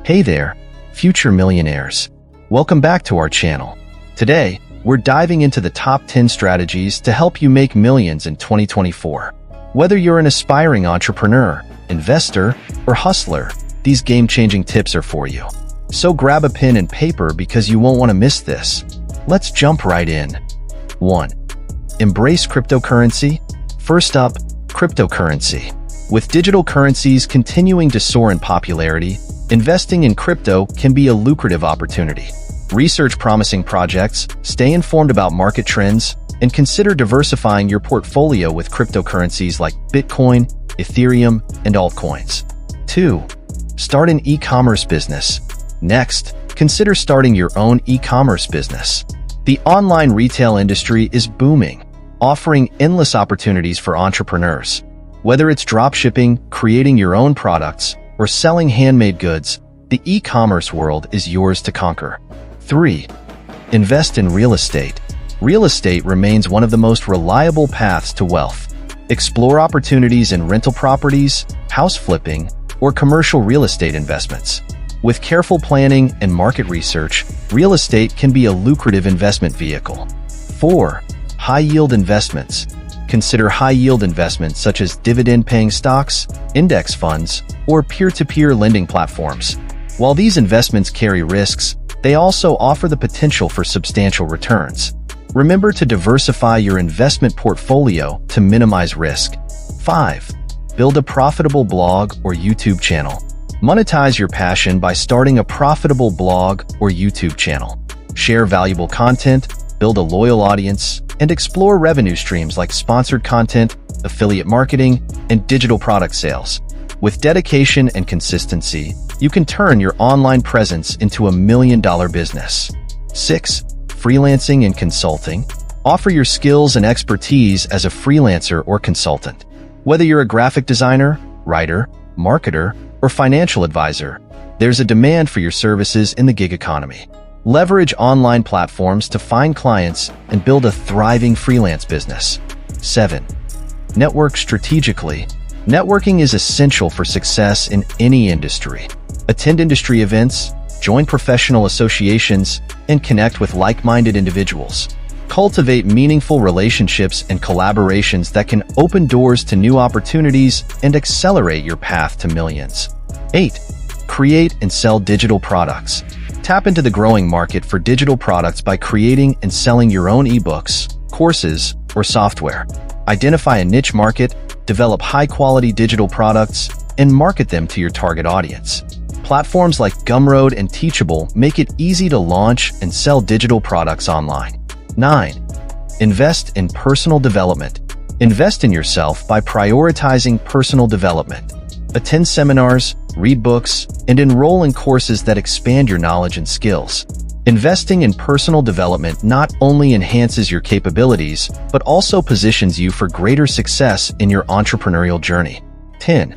Hey there, future millionaires. Welcome back to our channel. Today, we're diving into the top 10 strategies to help you make millions in 2024. Whether you're an aspiring entrepreneur, investor, or hustler, these game-changing tips are for you. So grab a pen and paper because you won't want to miss this. Let's jump right in. 1. Embrace cryptocurrency. First up, cryptocurrency. With digital currencies continuing to soar in popularity, investing in crypto can be a lucrative opportunity. Research promising projects, stay informed about market trends, and consider diversifying your portfolio with cryptocurrencies like Bitcoin, Ethereum, and altcoins. 2. Start an e-commerce business. Next, consider starting your own e-commerce business. The online retail industry is booming, offering endless opportunities for entrepreneurs. Whether it's dropshipping, creating your own products, or selling handmade goods, the e-commerce world is yours to conquer. 3. Invest in real estate. Real estate remains one of the most reliable paths to wealth. Explore opportunities in rental properties, house flipping, or commercial real estate investments. With careful planning and market research, real estate can be a lucrative investment vehicle. 4. High-yield investments. Consider high-yield investments such as dividend-paying stocks, index funds, or peer-to-peer lending platforms. While these investments carry risks, they also offer the potential for substantial returns. Remember to diversify your investment portfolio to minimize risk. 5. Build a profitable blog or YouTube channel. Monetize your passion by starting a profitable blog or YouTube channel. Share valuable content, build a loyal audience, and explore revenue streams like sponsored content, affiliate marketing, and digital product sales. With dedication and consistency, you can turn your online presence into $1 million business. 6. Freelancing and consulting. Offer your skills and expertise as a freelancer or consultant. Whether you're a graphic designer, writer, marketer, or financial advisor, there's a demand for your services in the gig economy. Leverage online platforms to find clients and build a thriving freelance business. 7. Network strategically. Networking is essential for success in any industry. Attend industry events, join professional associations, and connect with like-minded individuals. Cultivate meaningful relationships and collaborations that can open doors to new opportunities and accelerate your path to millions. 8. Create and sell digital products. Tap into the growing market for digital products by creating and selling your own ebooks, courses, or software. Identify a niche market, develop high-quality digital products, and market them to your target audience. Platforms like Gumroad and Teachable make it easy to launch and sell digital products online. 9. Invest in personal development. Invest in yourself by prioritizing personal development. Attend seminars, read books, and enroll in courses that expand your knowledge and skills. Investing in personal development not only enhances your capabilities, but also positions you for greater success in your entrepreneurial journey. 10.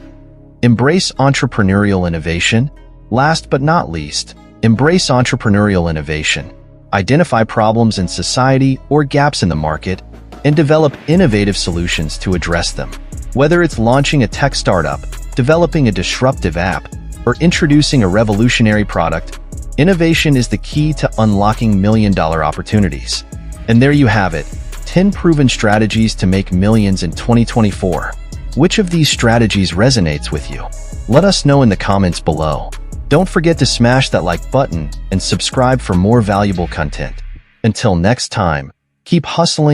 Embrace entrepreneurial innovation. Last but not least, embrace entrepreneurial innovation. Identify problems in society or gaps in the market, and develop innovative solutions to address them. Whether it's launching a tech startup, developing a disruptive app, or introducing a revolutionary product, innovation is the key to unlocking million-dollar opportunities. And there you have it, 10 proven strategies to make millions in 2024. Which of these strategies resonates with you? Let us know in the comments below. Don't forget to smash that like button and subscribe for more valuable content. Until next time, keep hustling.